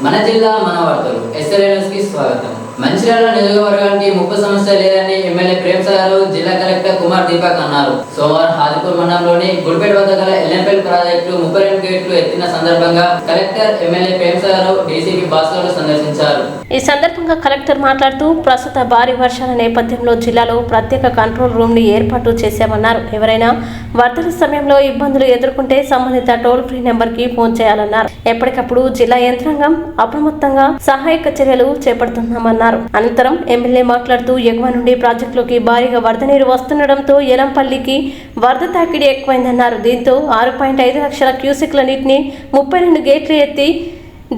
మన జిల్లా మన వార్తలు ఎస్ఎల్ఎన్ఎస్కి స్వాగతం. మంచిర్యాల నియోజకవర్గానికి ముప్పు సమస్య లేదని ఎమ్మెల్యే ప్రేమ్సాగర్ జిల్లా కలెక్టర్ కుమార్ దీపక్ అన్నారు. సోమవారం హాజీపూర్ మండలంలోని గుడిపేట వద్ద గల ఎల్ఎంపీఎల్ ప్రాజెక్టు 32 గేట్లు ఎత్తిన సందర్భంగా collector MLA Premsagar DCP Bhaskar సందర్శించారు. ఈ సందర్భంగా కలెక్టర్ మాట్లాడుతూ ప్రస్తుత భారీ వర్షాల నేపథ్యంలో జిల్లాలో ప్రత్యేక కంట్రోల్ రూమ్ ని ఏర్పాటు చేశామన్నారు. ఎవరైనా వరదల సమయంలో ఇబ్బందులు ఎదుర్కొంటే సంబంధిత టోల్ ఫ్రీ నెంబర్ కి ఫోన్ చేయాలన్నారు. ఎప్పటికప్పుడు జిల్లా యంత్రాంగం అప్రమత్తంగా సహాయక చర్యలు చేపడుతున్నామన్నారు. అనంతరం ఎమ్మెల్యే మాట్లాడుతూ ఎగువ నుండి ప్రాజెక్టులోకి భారీగా వరద నీరు వస్తుండటంతో ఎలంపల్లికి వరద తాకిడి ఎక్కువైందన్నారు. దీంతో 6.5 లక్షల క్యూసెక్ల నీటిని 32 గేట్లు ఎత్తి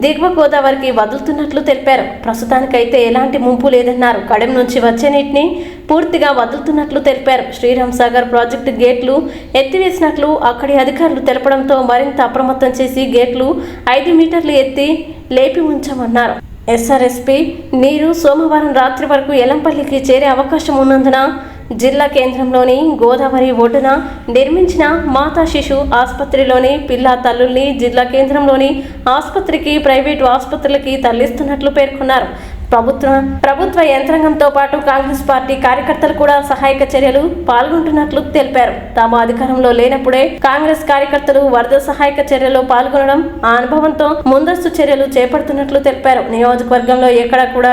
దిగువ గోదావరికి వదులుతున్నట్లు తెలిపారు. ప్రస్తుతానికైతే ఎలాంటి ముంపు లేదన్నారు. కడెం నుంచి వచ్చే నీటిని పూర్తిగా వదులుతున్నట్లు తెలిపారు. శ్రీరామ్ సాగర్ ప్రాజెక్టు గేట్లు ఎత్తివేసినట్లు అక్కడి అధికారులు తెలపడంతో మరింత అప్రమత్తం చేసి గేట్లు 5 మీటర్లు ఎత్తి లేపి ఉంచామన్నారు. ఎస్ఆర్ఎస్పీ నీరు సోమవారం రాత్రి వరకు ఎలంపల్లికి చేరే అవకాశం ఉన్నందున జిల్లా కేంద్రంలోని గోదావరి ఒడ్డున నిర్మించిన మాతా శిశు ఆసుపత్రిలోని పిల్ల తల్లుల్ని జిల్లా కేంద్రంలోని ఆసుపత్రికి, ప్రైవేటు ఆసుపత్రులకి తరలిస్తున్నట్లు పేర్కొన్నారు. ప్రభుత్వ యంత్రాంగంతో పాటు కాంగ్రెస్ పార్టీ కార్యకర్తలు కూడా సహాయక చర్యలు పాల్గొంటున్నట్లు తెలిపారు. తాము అధికారంలో లేనప్పుడే కాంగ్రెస్ కార్యకర్తలు వరద సహాయక చర్యల్లో పాల్గొనడం, ఆ అనుభవంతో ముందస్తు చర్యలు చేపడుతున్నట్లు తెలిపారు. నియోజకవర్గంలో ఎక్కడ కూడా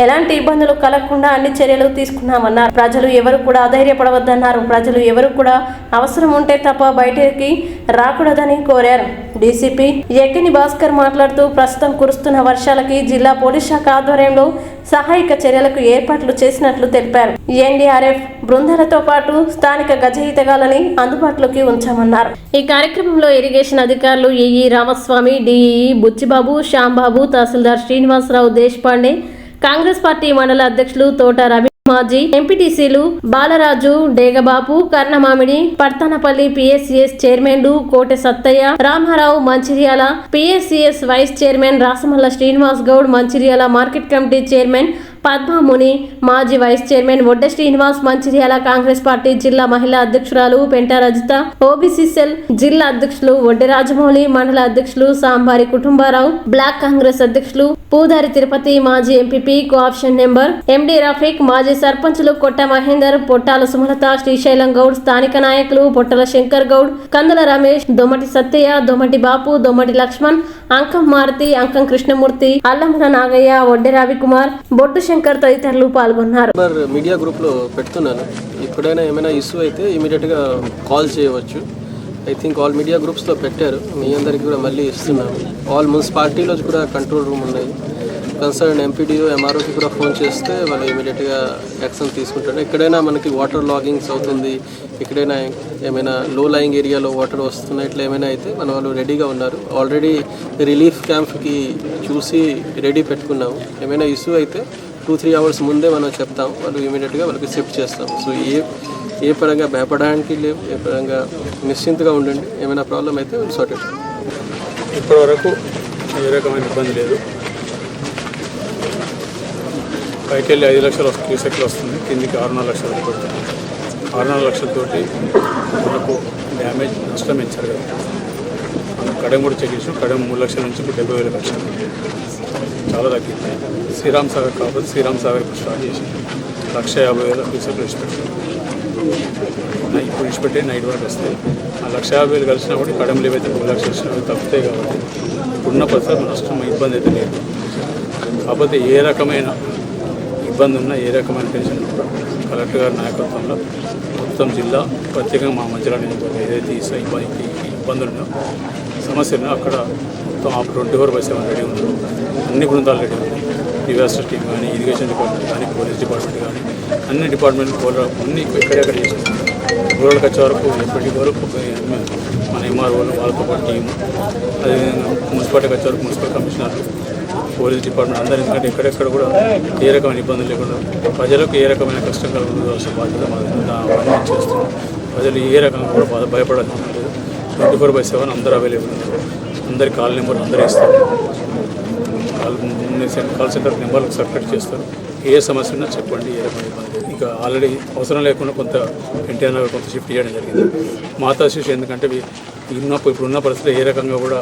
ఎలాంటి ఇబ్బందులు కలగకుండా అన్ని చర్యలు తీసుకున్నామన్నారు. ప్రజలు ఎవరు కూడా అధైర్యపడవద్దన్నారు. ప్రజలు ఎవరు కూడా అవసరం ఉంటే తప్ప బయటికి రాకూడదని కోరారు. డీసీపీ ఎక్కిని భాస్కర్ మాట్లాడుతూ ప్రస్తుతం కురుస్తున్న వర్షాలకి జిల్లా పోలీస్ శాఖ ఆధ్వర్యంలో సహాయక చర్యలకు ఏర్పాట్లు చేసినట్లు తెలిపారు. ఎన్డీఆర్ఎఫ్ బృందాలతో పాటు స్థానిక గజయితగాలని అందుబాటులోకి ఉంచామన్నారు. ఈ కార్యక్రమంలో ఇరిగేషన్ అధికారులు ఏఈ రామస్వామి, డిఈ బుచ్చిబాబు, శ్యాంబాబు, తహసీల్దార్ శ్రీనివాసరావు దేశపాండే, కాంగ్రెస్ పార్టీ మండల అధ్యక్షులు తోట రవి, మాజీ ఎంపీటీసీలు బాలరాజు, డేగబాబు, కర్ణమామిడి, పర్తనపల్లి పిఎస్సిఎస్ చైర్మన్లు Kote Sattaiah, Ramarao, Mancherial PSCS vice chairman Rasamalla Srinivas Goud, Mancherial market committee chairman Padmamuni, మాజీ vice chairman Vadda Srinivas, Mancherial Congress party జిల్లా మహిళా అధ్యక్షురాలు పెంట రజిత, ఓబీసీ సెల్ జిల్లా అధ్యక్షులు వడ్డె రాజమౌళి, మండల అధ్యక్షులు సాంబారి కుటుంబారావు, బ్లాక్ కాంగ్రెస్ అధ్యక్షులు పూదారి తిరుపతి, మాజీ ఎంపీపీ కోఆప్షన్ నెంబర్ ఎండి రఫీక్, మాజీ సర్పంచులు కొట్ట మహేందర్, పొట్టాల సుమలత, శ్రీశైలం గౌడ్, స్థానిక నాయకులు పొట్టల శంకర్ గౌడ్, కందుల రమేష్, దొమటి సత్తయ్య, దొమటి బాపు, దొమటి లక్ష్మణ్, అంకం మారుతి, అంకం కృష్ణమూర్తి, అల్లంల నాగయ్య, వడ్డె రవికుమార్, బొట్టు శంకర్ తదితరులు పాల్గొన్నారు. మీడియా గ్రూప్ లో పెడుతున్నాను. ఎప్పుడైనా ఏమైనా ఇష్యూ అయితే ఇమీడియట్ గా కాల్ చేయవచ్చు. I think all media groups లో పెట్టారు. మీ అందరికి కూడా మళ్ళీ ఇస్తున్నాము. ఆల్ మున్సిపాలిటీలో కూడా కంట్రోల్ రూమ్ ఉన్నాయి. కన్సర్న్ ఎంపీడీఓ, ఎంఆర్ఓకి కూడా ఫోన్ చేస్తే వాళ్ళు ఇమీడియట్గా యాక్షన్ తీసుకుంటారు. ఎక్కడైనా మనకి వాటర్ లాగింగ్స్ అవుతుంది, ఎక్కడైనా ఏమైనా లో లయింగ్ ఏరియాలో వాటర్ వస్తున్నాయి, ఇట్లా ఏమైనా అయితే మన వాళ్ళు రెడీగా ఉన్నారు. ఆల్రెడీ రిలీఫ్ క్యాంప్కి చూసి రెడీ పెట్టుకున్నాము. ఏమైనా ఇష్యూ అయితే 2-3 అవర్స్ ముందే మనం చెప్తాం, వాళ్ళు ఇమీడియట్గా వాళ్ళకి షిఫ్ట్ చేస్తాం. సో ఏ పరంగా భయపడడానికి లేవు, ఏ పరంగా నిశ్చింతగా ఉండండి. ఏమైనా ప్రాబ్లం అయితే సార్ట్ అవుట్. ఇప్పటివరకు ఏ రకమైన ఇబ్బంది లేదు. పైకి వెళ్ళి 5 లక్షల క్యూసెక్లు వస్తుంది, కిందికి 6-4 లక్షలు పెడుతుంది. 6-4 లక్షలతోటి మనకు డ్యామేజ్ నష్టం ఇచ్చారు కదా. కడెం కూడా చెక్ చేసాం. కడెం 3 లక్షల నుంచి ఇప్పుడు 70,000 లక్షలు, చాలా తగ్గింది. శ్రీరామ్ సాగర్ కాబట్టి శ్రీరామ్ సాగర్ స్టార్ట్ చేసి 150,000 క్యూసెక్లు విడిచిపెట్టాం. ఇప్పుడు విడిచిపెట్టే నైట్ వరకు వస్తాయి. ఆ 150,000 కలిసినా కూడా కడెంలు ఏవైతే 2 లక్షలు వచ్చినా తప్పుతాయి కాబట్టి ఇప్పుడున్న పరిస్థితులు నష్టం ఇబ్బంది అయితే లేదు. కాకపోతే ఏ రకమైన ఇబ్బంది ఉన్నా, ఏ రకమైన టెన్షన్ ఉన్నా కలెక్టర్ గారి నాయకత్వంలో మొత్తం జిల్లా, ప్రత్యేకంగా మా మంచిర్యాల నియోజకవర్గం ఏదైతే ఇబ్బందులు ఉన్నా, సమస్యలు ఉన్నా అక్కడ మొత్తం 24/7 రెడీ ఉన్నారు. అన్ని బృందాలు రెడీ ఉన్నాయి. డిజాస్టర్ టీమ్ కానీ, ఇరిగేషన్ డిపార్ట్మెంట్ కానీ, పోలీస్ డిపార్ట్మెంట్ కానీ, అన్ని డిపార్ట్మెంట్ అన్ని ఎక్కడెక్కడ చేసేస్తాం. రూరల్కి వచ్చే వరకు ఎప్పటికి వరకు మన ఎంఆర్ఓలు వాళ్ళతో పాటు టీము, అదేవిధంగా మున్సిపాలిటీకి వచ్చే వరకు మున్సిపల్ కమిషనర్లు, పోలీస్ డిపార్ట్మెంట్ అందరూ, ఎందుకంటే ఎక్కడెక్కడ కూడా ఏ రకమైన ఇబ్బందులు లేకుండా ప్రజలకు ఏ రకమైన కష్టం కలుగుతుందో బాధ్యత మనం చేస్తున్నాం. ప్రజలు ఏ రకంగా కూడా భయపడాల్సిన లేదు. 24/7 అందరూ అవైలబుల్ ఉన్నారు. అందరి కాల్ నెంబర్లు అందరూ ఇస్తారు. కాల్ సెంటర్ నెంబర్లకు సర్క్యులేట్ చేస్తారు. ఏ సమస్య ఉన్నా చెప్పండి, ఏ రకమైన ఇబ్బంది. ఇక ఆల్రెడీ అవసరం లేకుండా కొంత ఎన్టీఆర్ నగర్ కొంత షిఫ్ట్ చేయడం జరిగింది. మాతా శిశు ఎందుకంటే ఇప్పుడున్న పరిస్థితుల్లో ఏ రకంగా కూడా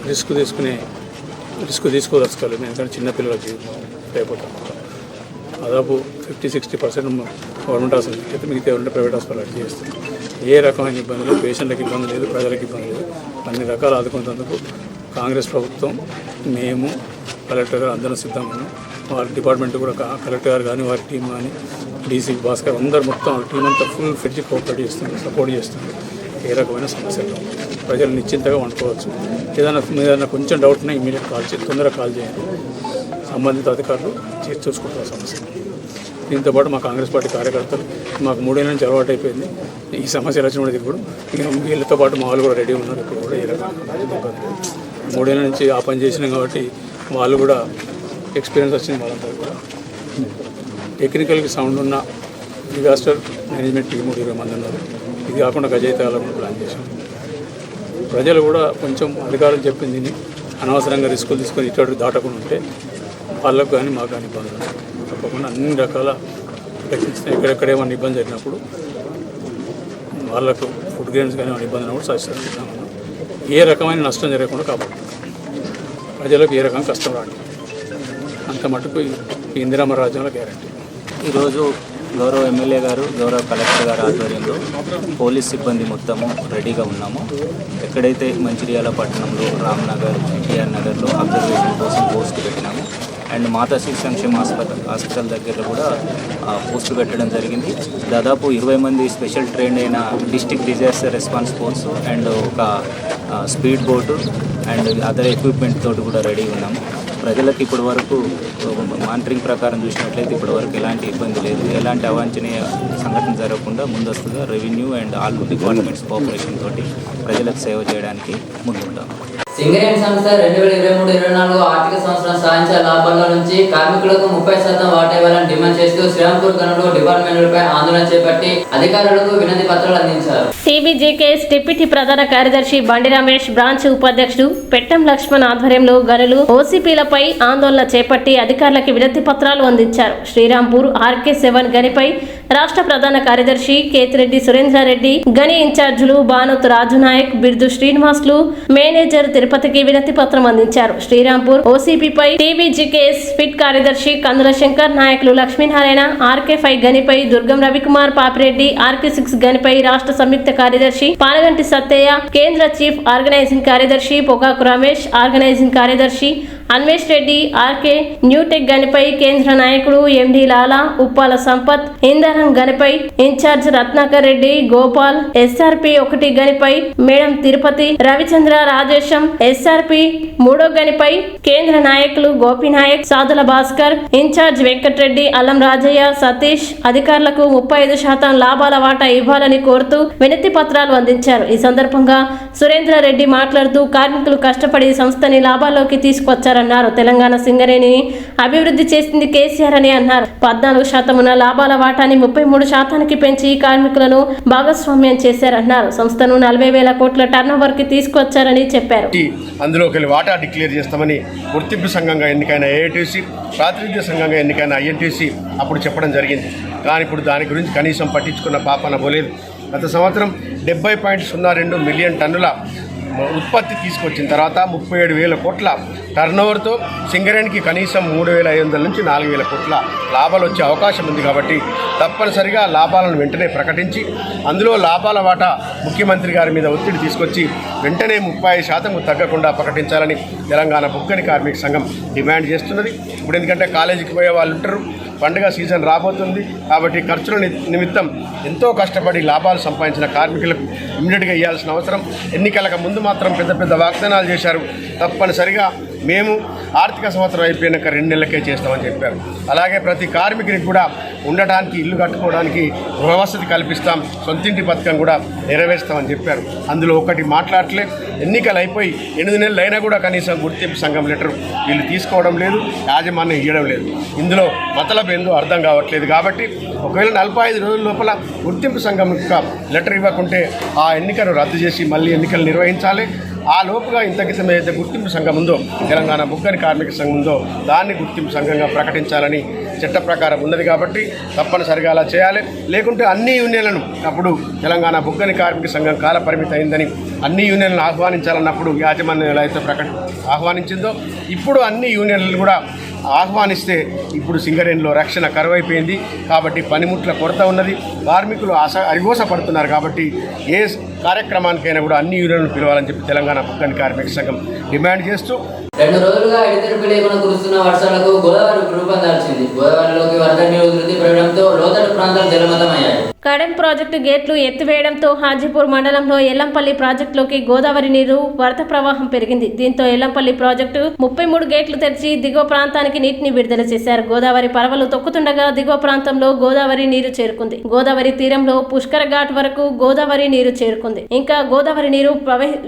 రిస్క్ తీసుకునే రిస్క్ తీసుకోదలుచుకోలేదు. ఎందుకంటే చిన్నపిల్లలకి అయిపోతాం. దాదాపు 50-60% గవర్నమెంట్ హాస్పిటల్ అయితే మిగతా ఉంటే ప్రైవేట్ హాస్పిటల్ చేస్తుంది. ఏ రకమైన ఇబ్బంది లేదు, పేషెంట్లకు ఇబ్బంది లేదు, ప్రజలకు ఇబ్బంది లేదు. అన్ని రకాలు ఆదుకునేందుకు కాంగ్రెస్ ప్రభుత్వం, మేము, కలెక్టర్ గారు అందరం సిద్ధంగా ఉన్నాం. వారి డిపార్ట్మెంట్ కూడా కలెక్టర్ గారు కానీ వారి టీం కానీ డీసీ భాస్కర్ అందరు మొత్తం టీం అంతా ఫుల్ ఫ్లెడ్జ్ కోఆపరేట్ చేస్తుంది, సపోర్ట్ చేస్తుంది. ఏ రకమైన సమస్యలు ప్రజలు నిశ్చింతగా వండుకోవచ్చు. ఏదైనా కొంచెం డౌట్ ఉన్నా ఇమీడియట్ తొందరగా కాల్ చేయండి. సంబంధిత అధికారులు చూసుకుంటారు సమస్య. దీంతోపాటు మా కాంగ్రెస్ పార్టీ కార్యకర్తలు మాకు 3 ఏళ్ళ నుంచి అలవాటు అయిపోయింది. ఈ సమస్యలు వచ్చినప్పుడు ఇప్పుడు ఇక వీళ్ళతో పాటు మా వాళ్ళు కూడా రెడీ ఉన్నారు. ఇప్పుడు కూడా ఏ రకమైన 3 ఏళ్ళ నుంచి ఆ పని చేసినాం కాబట్టి వాళ్ళు కూడా ఎక్స్పీరియన్స్ వచ్చింది. వాళ్ళంతా కూడా టెక్నికల్కి సౌండ్ ఉన్న డిజాస్టర్ మేనేజ్మెంట్ టీం 20 మంది ఉన్నారు. ఇది కాకుండా గజయితాలను కూడా ప్లాన్ చేశాం. ప్రజలు కూడా కొంచెం అధికారులు చెప్పింది అనవసరంగా రిస్కులు తీసుకొని ఇటు దాటకుండా ఉంటే వాళ్ళకు కానీ మాకు కానీ ఇబ్బందులు ఉన్నాయి. తప్పకుండా అన్ని రకాల రక్షించిన ఎక్కడెక్కడ ఏమైనా ఇబ్బంది జరిగినప్పుడు వాళ్ళకు ఫుడ్ గ్రెయిన్స్ కానీ ఏమైనా ఇబ్బంది అయినప్పుడు సహకరిస్తున్నాం. ఏ రకమైన నష్టం జరగకుండా కాబట్టి ప్రజలకు ఏ రకమైన కష్టం రాదు. అంత మటుకు ఈ ఇందిరామ రాజ్యంలో గ్యారంటీ. ఈరోజు గౌరవ ఎమ్మెల్యే గారు, గౌరవ కలెక్టర్ గారు ఆధ్వర్యంలో పోలీస్ సిబ్బంది మొత్తము రెడీగా ఉన్నాము. ఎక్కడైతే మంచిర్యాల పట్టణంలో రామ్నగర్, ఎన్టీఆర్ నగర్లో అబ్జర్వేషన్ కోసం పోస్ట్ పెట్టినాము. అండ్ మాతా శిశు సంక్షేమ హాస్పిటల్ దగ్గర కూడా పోస్ట్ పెట్టడం జరిగింది. దాదాపు 20 మంది స్పెషల్ ట్రైన్ అయిన district disaster response force and ఒక speed boat and other equipment తోటి కూడా రెడీ ఉన్నాము. ప్రజలకు ఇప్పటి వరకు మానిటరింగ్ ప్రకారం చూసినట్లయితే ఇప్పటి వరకు ఎలాంటి ఇబ్బంది లేదు. ఎలాంటి అవాంఛనీయ సంఘటన జరగకుండా ముందస్తుగా revenue and all departments cooperation తోటి ప్రజలకు సేవ చేయడానికి ముందుంటాం. సింగరేణి సంస్థ 2023-24 ఆర్థిక సంవత్సరం సాధించిన లాభాల నుంచి కార్మికులకు 30% వాటా ఇవ్వాలని డిమాండ్ చేస్తూ శ్రీరాంపూర్ గనులు డిపార్ట్మెంట్లపై ఆందోళన చేపట్టి అధికారులకు వినతి పత్రాలు అందించారు. టీబీజీకేఎస్ డిప్యూటీ ప్రధాన కార్యదర్శి బండి రమేష్, బ్రాంచ్ ఉపాధ్యక్షుడు పెట్టం లక్ష్మణ్ ఆధ్వర్యంలో గనులు ఓసీపీలపై ఆందోళన చేపట్టి అధికారులకు వినతి పత్రాలు అందించారు. శ్రీరాంపూర్ RK7 గనిపై రాష్ట్ర ప్రధాన కార్యదర్శి కేతిరెడ్డి సురేంద్రారెడ్డి, గని ఇన్ఛార్జీలు బానోత్ రాజునాయక్, బిర్దు శ్రీనివాసులు, మేనేజర్ తిరుపతికి వినతి పత్రం అందించారు. శ్రీరాంపూర్ ఓసీపీపై టీబీజీకేఎస్ ఫిట్ కార్యదర్శి కందుల శంకర్, నాయకులు లక్ష్మీనారాయణ, RK5 గనిపై దుర్గం రవికుమార్ పాపిరెడ్డి, RK6 గనిపై రాష్ట్ర సంయుక్త కార్యదర్శి పానగంటి సత్తయ్య, కేంద్ర చీఫ్ ఆర్గనైజింగ్ కార్యదర్శి పొగాకు రమేష్, ఆర్గనైజింగ్ కార్యదర్శి అన్వేష్ రెడ్డి, RK న్యూటెక్ గనిపై కేంద్ర నాయకుడు MD లాలా, ఉప్పాల సంపత్, ఇంధనం గనిపై ఇన్ఛార్జ్ రత్నాకర్ రెడ్డి, గోపాల్, SRP 1 గనిపై మేడం తిరుపతి, రవిచంద్ర, రాజేశం, SRP 3 గనిపై కేంద్ర నాయకులు గోపినాయక్, సాదుల భాస్కర్, ఇన్ఛార్జ్ వెంకటరెడ్డి, అల్లం రాజయ్య, సతీష్ అధికారులకు 35% లాభాల వాటా ఇవ్వాలని కోరుతూ వినతి పత్రాలు అందించారు. ఈ సందర్భంగా సురేంద్రారెడ్డి మాట్లాడుతూ కార్మికులు కష్టపడి సంస్థని లాభాల్లోకి తీసుకొచ్చారన్నారు. తెలంగాణ సింగరేణిని అభివృద్ధి చేసింది కేసీఆర్ అని అన్నారు. 14% ఉన్న లాభాల వాటాని 33% పెంచి కార్మికులను భాగస్వామ్యం చేశారన్నారు. సంస్థను 40,000 కోట్ల టర్నోవర్ కి తీసుకొచ్చారని చెప్పారు. అందులోకి వాటా డిక్లేర్ చేస్తామని గుర్తింపు సంఘంగా ఎన్నికైన AITC, ప్రాతినిధ్య సంఘంగా ఎన్నికైన INTC అప్పుడు చెప్పడం జరిగింది. కానీ ఇప్పుడు దాని గురించి కనీసం పట్టించుకున్న పాపన పోలేదు. గత సంవత్సరం 70.02 మిలియన్ టన్నుల ఉత్పత్తి తీసుకొచ్చిన తర్వాత 37,000 కోట్ల టర్నోవర్తో సింగరేణికి కనీసం 3,500 నుంచి 4,000 కోట్ల లాభాలు వచ్చే అవకాశం ఉంది. కాబట్టి తప్పనిసరిగా లాభాలను వెంటనే ప్రకటించి అందులో లాభాల వాటా ముఖ్యమంత్రి గారి మీద ఒత్తిడి తీసుకొచ్చి వెంటనే 30% తగ్గకుండా ప్రకటించాలని తెలంగాణ బొగ్గని కార్మిక సంఘం డిమాండ్ చేస్తున్నది. ఇప్పుడు ఎందుకంటే కాలేజీకి పోయే వాళ్ళు ఉంటారు, పండుగ సీజన్ రాబోతుంది కాబట్టి ఖర్చుల నిమిత్తం ఎంతో కష్టపడి లాభాలు సంపాదించిన కార్మికులకు ఇమ్మీడియట్గా ఇవ్వాల్సిన అవసరం. ఎన్నికలకు ముందు మాత్రం పెద్ద పెద్ద వాగ్దానాలు చేశారు. తప్పనిసరిగా మేము ఆర్థిక సంవత్సరం అయిపోయినాక 2 నెలలకే చేస్తామని చెప్పారు. అలాగే ప్రతి కార్మికునికి కూడా ఉండటానికి, ఇల్లు కట్టుకోవడానికి గృహవసతి కల్పిస్తాం, సొంతింటి పథకం కూడా నెరవేరుస్తామని చెప్పారు. అందులో ఒకటి మాట్లాడలే. ఎన్నికలు అయిపోయి 8 నెలలు అయినా కూడా కనీసం గుర్తింపు సంఘం లెటర్ వీళ్ళు తీసుకోవడం లేదు, యాజమాన్యం ఇవ్వడం లేదు. ఇందులో మతలబ్ ఏందో అర్థం కావట్లేదు. కాబట్టి ఒకవేళ 45 రోజుల లోపల గుర్తింపు సంఘం యొక్క లెటర్ ఇవ్వకుంటే ఆ ఎన్నికను రద్దు చేసి మళ్ళీ ఎన్నికలు నిర్వహించాలి. ఆ లోపుగా ఇంతకితం ఏదైతే గుర్తింపు సంఘం ఉందో, తెలంగాణ బొగ్గని కార్మిక సంఘం ఉందో దాన్ని గుర్తింపు సంఘంగా ప్రకటించాలని చట్ట ప్రకారం ఉన్నది కాబట్టి తప్పనిసరిగా అలా చేయాలి. లేకుంటే అన్ని యూనియన్లను అప్పుడు తెలంగాణ బొగ్గని కార్మిక సంఘం కాల పరిమితి అయిందని అన్ని యూనియన్లను ఆహ్వానించాలన్నప్పుడు యాజమాన్యం ఎలా అయితే ఆహ్వానించిందో ఇప్పుడు అన్ని యూనియన్లను కూడా ఆహ్వానిస్తే ఇప్పుడు సింగరేణిలో రక్షణ కరువైపోయింది కాబట్టి పనిముట్ల కొరత ఉన్నది. కార్మికులు అరిగోస పడుతున్నారు కాబట్టి ఏ కార్యక్రమానికైనా కూడా అన్ని యూనియన్లను పిలవాలని చెప్పి తెలంగాణ బొగ్గని కార్మిక సంఘం డిమాండ్ చేస్తూ 2 రోజులుగా ఎడతెరిపి లేకుండా కురుస్తున్న వర్షాలకు గోదావరి రూపం దాల్చింది. గోదావరిలోకి వరద నీరు ఉధృతి పెరగడంతో లోతట్టు ప్రాంతాలు జలమతమయ్యాయి. కడెం ప్రాజెక్టు గేట్లు ఎత్తివేయడంతో హాజీపూర్ మండలంలో ఎల్లంపల్లి ప్రాజెక్టులోకి గోదావరి నీరు వరద ప్రవాహం పెరిగింది. దీంతో ఎల్లంపల్లి ప్రాజెక్టు 33 గేట్లు తెరిచి దిగువ ప్రాంతానికి నీటిని విడుదల చేశారు. గోదావరి పరవలు తొక్కుతుండగా దిగువ ప్రాంతంలో గోదావరి నీరు చేరుకుంది. గోదావరి తీరంలో పుష్కర ఘాట్ వరకు గోదావరి నీరు చేరుకుంది. ఇంకా గోదావరి నీరు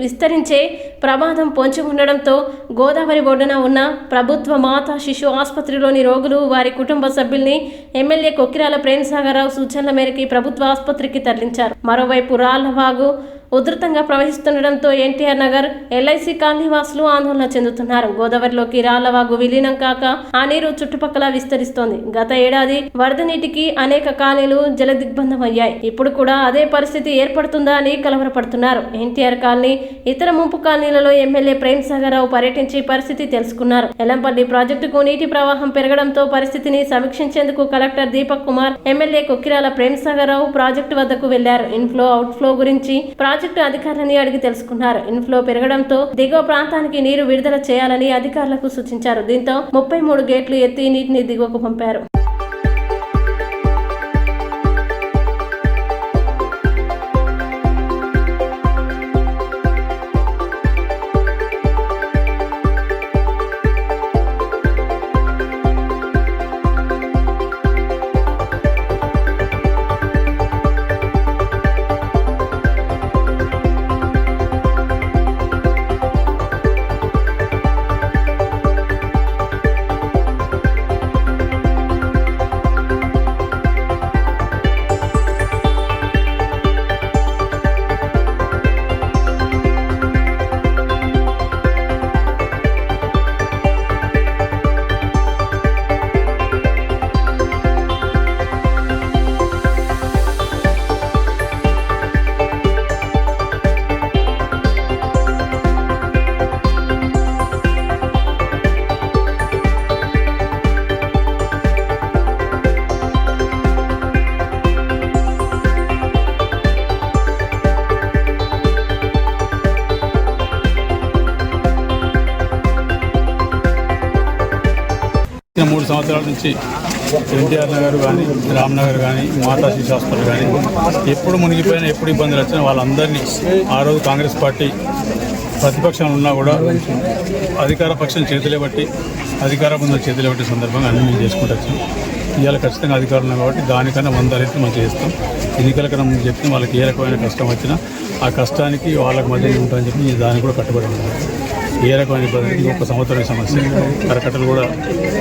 విస్తరించే ప్రమాదం పొంచి ఉండడంతో గోదావరి ఒడ్డున ఉన్న ప్రభుత్వ మాతా శిశు ఆసుపత్రిలోని రోగులు వారి కుటుంబ సభ్యుల్ని ఎమ్మెల్యే కొక్కిరాల ప్రేమసాగరరావు సూచనల మేరకు ప్రభుత్వ ఆసుపత్రికి తరలించారు. మరోవైపు రాళ్లవాగు ఉధృతంగా ప్రవహిస్తుండటంతో ఎన్టీఆర్ నగర్ ఎల్ఐసి కాలనీ వాసులు ఆందోళన చెందుతున్నారు. గోదావరిలోకి రాళ్లవాగు విలీనం కాక ఆ నీరు చుట్టుపక్కల విస్తరిస్తోంది. గత ఏడాది వరద నీటికి అనేక కాలనీలు జలదిగ్బంధం అయ్యాయి. ఇప్పుడు కూడా అదే పరిస్థితి ఏర్పడుతుందా అని కలవరపడుతున్నారు. ఎన్టీఆర్ కాలనీ, ఇతర ముంపు కాలనీలలో ఎమ్మెల్యే ప్రేమసాగరరావు పర్యటించి పరిస్థితి తెలుసుకున్నారు. ఎల్లంపల్లి ప్రాజెక్టుకు నీటి ప్రవాహం పెరగడంతో పరిస్థితిని సమీక్షించేందుకు collector Deepak Kumar, MLA Kokkirala Premsagarrao project వద్దకు వెళ్లారు. ఇన్ఫ్లో అవుట్ఫ్లో గురించి ప్రాజెక్టు అధికారులని అడిగి తెలుసుకున్నారు. ఇన్ఫ్లో పెరగడంతో దిగువ ప్రాంతానికి నీరు విడుదల చేయాలని అధికారులకు సూచించారు. దీంతో 33 గేట్లు ఎత్తి నీటిని దిగువకు పంపారు. మూడు సంవత్సరాల నుంచి ఎన్టీఆర్ నగర్ కానీ, రామ్నగర్ కానీ, మాతా శిశు హాస్పిటల్ కానీ ఎప్పుడు మునిగిపోయినా, ఎప్పుడు ఇబ్బందులు వచ్చినా వాళ్ళందరినీ ఆ రోజు కాంగ్రెస్ పార్టీ ప్రతిపక్షంలో ఉన్నా కూడా అధికార పక్షం చేతులే బట్టి, అధికార ముందు చేతులే బట్టి సందర్భంగా అన్ని మేము చేసుకుంటూ వచ్చాం. ఇవాళ ఖచ్చితంగా అధికారులు ఉన్నాయి కాబట్టి దానికన్నా 100 రెట్లు మనం చేస్తాం. ఎన్నికల కన్నా ముందు చెప్తే వాళ్ళకి ఏ రకమైన కష్టం వచ్చినా ఆ కష్టానికి వాళ్ళకి మధ్య ఉంటామని చెప్పి దానికి కూడా కట్టుబడి ఉన్నాం. ఏ రకమైన ఇబ్బంది 1 సంవత్సరం సమస్య. కరకట్టలు కూడా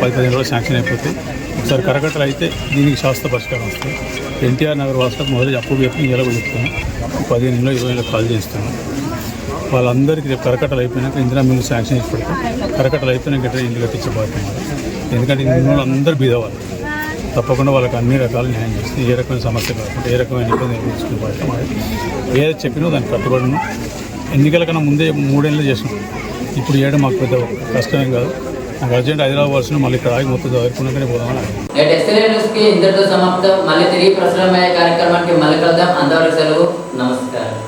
10-15 రోజులు శాంక్షన్ అయిపోతాయి. ఒకసారి కరకట్టలు అయితే దీనికి శాస్త్ర పరిష్కారం వస్తుంది. ఎన్టీఆర్ నగర్ వాసులకు మొదలు అప్పుడు చెప్పి ఇలా చెప్తాను, 15 నెలలో 20 నెలలు కాల్ చేస్తాను. వాళ్ళందరికీ రేపు కరకట్టలు అయిపోయినాక ఇందిరా మిల్లు శాంక్షన్ చేసి పెడతాం. కరకట్టలు అయిపోయినాక ఇల్లు కట్టించే బాధ్యత. ఎందుకంటే ఇందులో అందరూ బీదవాళ్ళు. తప్పకుండా వాళ్ళకి అన్ని రకాల న్యాయం చేస్తుంది. ఏ రకమైన సమస్య కాకుండా, ఏ రకమైన ఇబ్బంది ఎదుర్కొనే బాధ్యత మాది. ఏది చెప్పినో దానికి కట్టుబడిను. ఎన్నికల కన్నా ముందే 3 ఏళ్ళు చేసినాం. ఇప్పుడు చేయడం మాకు పెద్ద కష్టమేం కాదు. నాకు అర్జెంట్ హైదరాబాద్ వచ్చిన మళ్ళీ ఇక్కడ ఆగి మొత్తం చదువుకున్నాకనే పోదామని. ఇంతటితో సమాప్తం. మళ్ళీ తిరిగి ప్రసారమయ్యే కార్యక్రమానికి మళ్ళీ కలుద్దాం. అంతవరకు సెలవు. నమస్కారం.